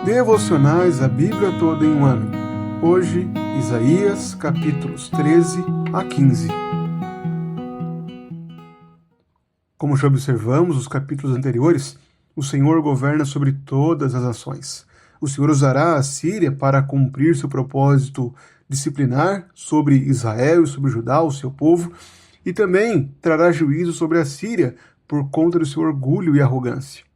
Devocionais A Bíblia Toda em um Ano. Hoje, Isaías, capítulos 13 a 15. Como já observamos nos capítulos anteriores, o Senhor governa sobre todas as nações. O Senhor usará a Síria para cumprir seu propósito disciplinar sobre Israel e sobre Judá, o seu povo, e também trará juízo sobre a Síria por conta do seu orgulho e arrogância.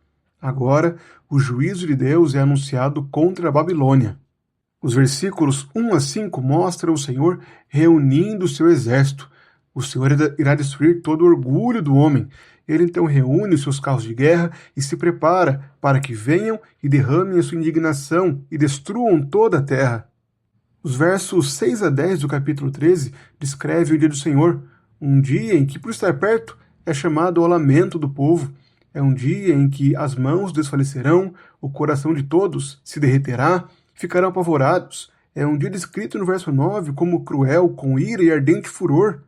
Agora, o juízo de Deus é anunciado contra a Babilônia. Os versículos 1 a 5 mostram o Senhor reunindo o seu exército. O Senhor irá destruir todo o orgulho do homem. Ele então reúne os seus carros de guerra e se prepara para que venham e derramem a sua indignação e destruam toda a terra. Os versos 6 a 10 do capítulo 13 descrevem o dia do Senhor, um dia em que, por estar perto, é chamado ao lamento do povo. É um dia em que as mãos desfalecerão, o coração de todos se derreterá, ficarão apavorados. É um dia descrito no verso 9 como cruel, com ira e ardente furor.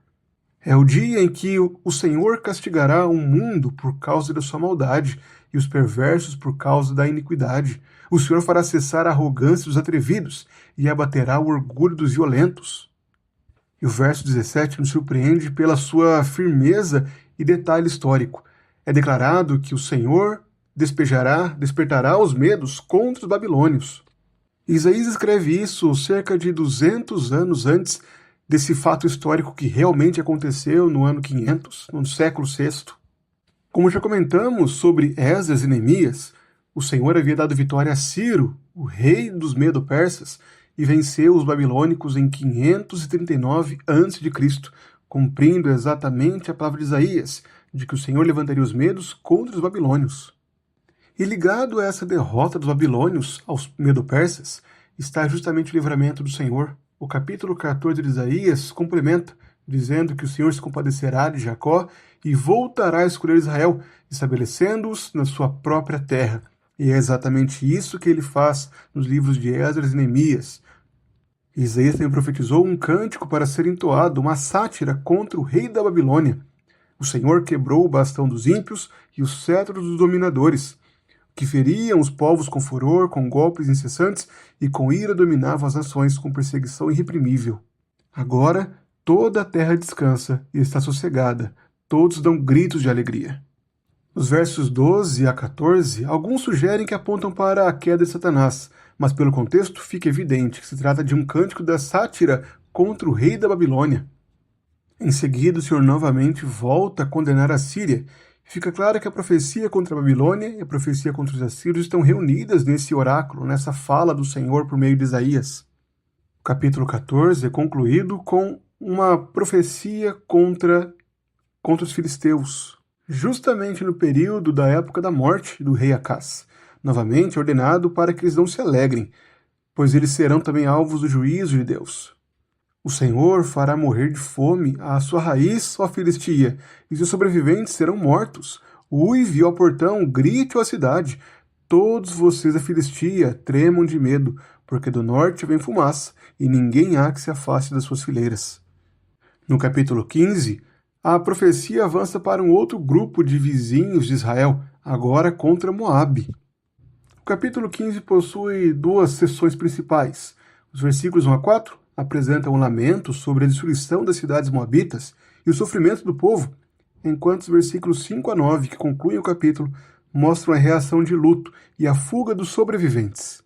É o dia em que o Senhor castigará o mundo por causa da sua maldade e os perversos por causa da iniquidade. O Senhor fará cessar a arrogância dos atrevidos e abaterá o orgulho dos violentos. E o verso 17 nos surpreende pela sua firmeza e detalhe histórico. É declarado que o Senhor despertará os medos contra os babilônios. Isaías escreve isso cerca de 200 anos antes desse fato histórico que realmente aconteceu no ano 500, no século VI. Como já comentamos sobre Esdras e Neemias, o Senhor havia dado vitória a Ciro, o rei dos Medo-Persas, e venceu os babilônicos em 539 a.C., cumprindo exatamente a palavra de Isaías, de que o Senhor levantaria os medos contra os babilônios. E ligado a essa derrota dos babilônios aos Medo-Persas, está justamente o livramento do Senhor. O capítulo 14 de Isaías complementa, dizendo que o Senhor se compadecerá de Jacó e voltará a escolher Israel, estabelecendo-os na sua própria terra. E é exatamente isso que ele faz nos livros de Esdras e Neemias. Isaías também profetizou um cântico para ser entoado, uma sátira contra o rei da Babilônia. O Senhor quebrou o bastão dos ímpios e o cetro dos dominadores, que feriam os povos com furor, com golpes incessantes e com ira dominavam as nações com perseguição irreprimível. Agora toda a terra descansa e está sossegada, todos dão gritos de alegria. Nos versos 12 a 14, alguns sugerem que apontam para a queda de Satanás, mas pelo contexto fica evidente que se trata de um cântico da sátira contra o rei da Babilônia. Em seguida, o Senhor novamente volta a condenar a Síria. Fica claro que a profecia contra a Babilônia e a profecia contra os assírios estão reunidas nesse oráculo, nessa fala do Senhor por meio de Isaías. O capítulo 14 é concluído com uma profecia contra os filisteus, justamente no período da época da morte do rei Acás. Novamente ordenado para que eles não se alegrem, pois eles serão também alvos do juízo de Deus. O Senhor fará morrer de fome a sua raiz, ó Filistia, e seus sobreviventes serão mortos. Uive ao portão, grite à cidade. Todos vocês da Filistia tremam de medo, porque do norte vem fumaça, e ninguém há que se afaste das suas fileiras. No capítulo 15, a profecia avança para um outro grupo de vizinhos de Israel, agora contra Moabe. O capítulo 15 possui duas seções principais. Os versículos 1 a 4 apresentam um lamento sobre a destruição das cidades moabitas e o sofrimento do povo, enquanto os versículos 5 a 9, que concluem o capítulo, mostram a reação de luto e a fuga dos sobreviventes.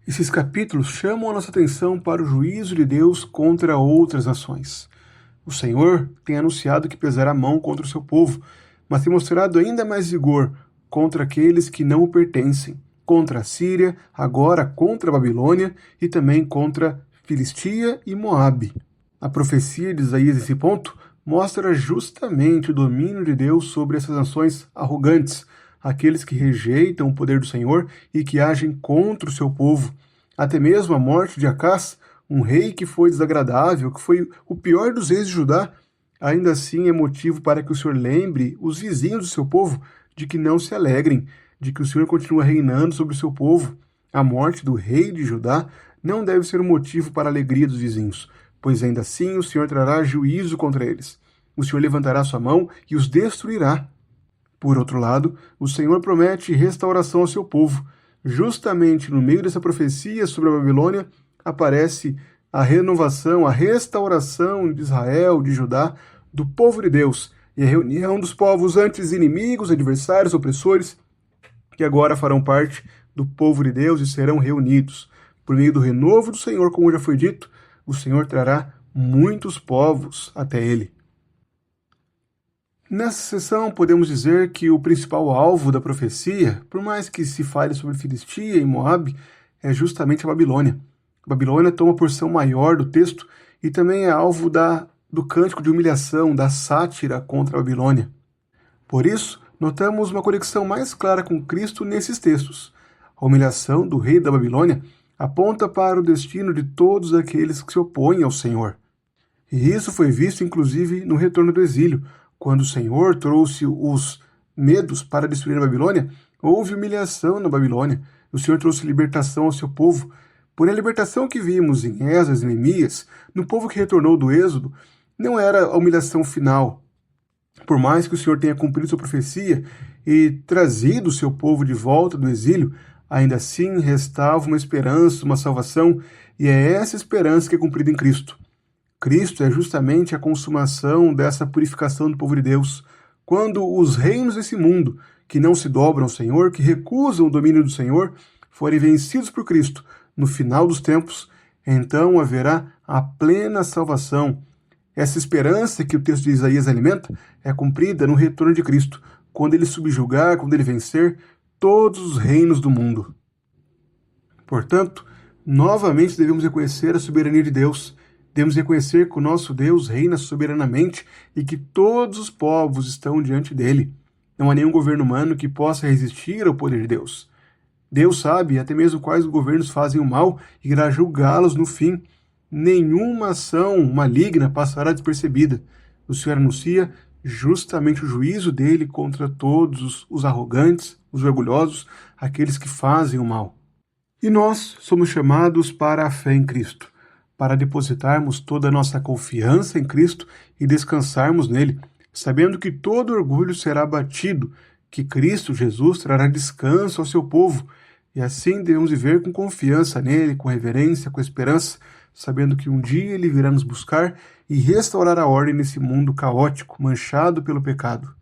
Esses capítulos chamam a nossa atenção para o juízo de Deus contra outras nações. O Senhor tem anunciado que pesará a mão contra o seu povo, mas tem mostrado ainda mais vigor contra aqueles que não o pertencem, contra a Síria, agora contra a Babilônia e também contra Filistia e Moabe. A profecia de Isaías nesse ponto mostra justamente o domínio de Deus sobre essas nações arrogantes, aqueles que rejeitam o poder do Senhor e que agem contra o seu povo. Até mesmo a morte de Acás, um rei que foi desagradável, que foi o pior dos reis de Judá, ainda assim é motivo para que o Senhor lembre os vizinhos do seu povo de que não se alegrem, de que o Senhor continua reinando sobre o seu povo. A morte do rei de Judá não deve ser um motivo para a alegria dos vizinhos, pois ainda assim o Senhor trará juízo contra eles. O Senhor levantará sua mão e os destruirá. Por outro lado, o Senhor promete restauração ao seu povo. Justamente no meio dessa profecia sobre a Babilônia, aparece a renovação, a restauração de Israel, de Judá, do povo de Deus, e a reunião dos povos antes inimigos, adversários, opressores, que agora farão parte do povo de Deus e serão reunidos. Por meio do renovo do Senhor, como já foi dito, o Senhor trará muitos povos até ele. Nessa sessão, podemos dizer que o principal alvo da profecia, por mais que se fale sobre Filistia e Moabe, é justamente a Babilônia. A Babilônia toma uma porção maior do texto e também é alvo do cântico de humilhação, da sátira contra a Babilônia. Por isso, notamos uma conexão mais clara com Cristo nesses textos. A humilhação do rei da Babilônia aponta para o destino de todos aqueles que se opõem ao Senhor. E isso foi visto inclusive no retorno do exílio. Quando o Senhor trouxe os medos para destruir a Babilônia, houve humilhação na Babilônia. O Senhor trouxe libertação ao seu povo. Porém, a libertação que vimos em Esdras e Neemias, no povo que retornou do Êxodo, não era a humilhação final. Por mais que o Senhor tenha cumprido sua profecia e trazido o seu povo de volta do exílio, ainda assim restava uma esperança, uma salvação, e é essa esperança que é cumprida em Cristo. Cristo é justamente a consumação dessa purificação do povo de Deus. Quando os reinos desse mundo, que não se dobram ao Senhor, que recusam o domínio do Senhor, forem vencidos por Cristo no final dos tempos, então haverá a plena salvação. Essa esperança que o texto de Isaías alimenta é cumprida no retorno de Cristo, quando ele subjugar, quando ele vencer todos os reinos do mundo. Portanto, novamente devemos reconhecer a soberania de Deus. Devemos reconhecer que o nosso Deus reina soberanamente e que todos os povos estão diante dele. Não há nenhum governo humano que possa resistir ao poder de Deus. Deus sabe até mesmo quais governos fazem o mal e irá julgá-los no fim. Nenhuma ação maligna passará despercebida. O Senhor anuncia justamente o juízo dele contra todos os arrogantes, os orgulhosos, aqueles que fazem o mal. E nós somos chamados para a fé em Cristo, para depositarmos toda a nossa confiança em Cristo e descansarmos nele, sabendo que todo orgulho será abatido, que Cristo Jesus trará descanso ao seu povo, e assim devemos viver com confiança nele, com reverência, com esperança, sabendo que um dia ele virá nos buscar e restaurar a ordem nesse mundo caótico, manchado pelo pecado.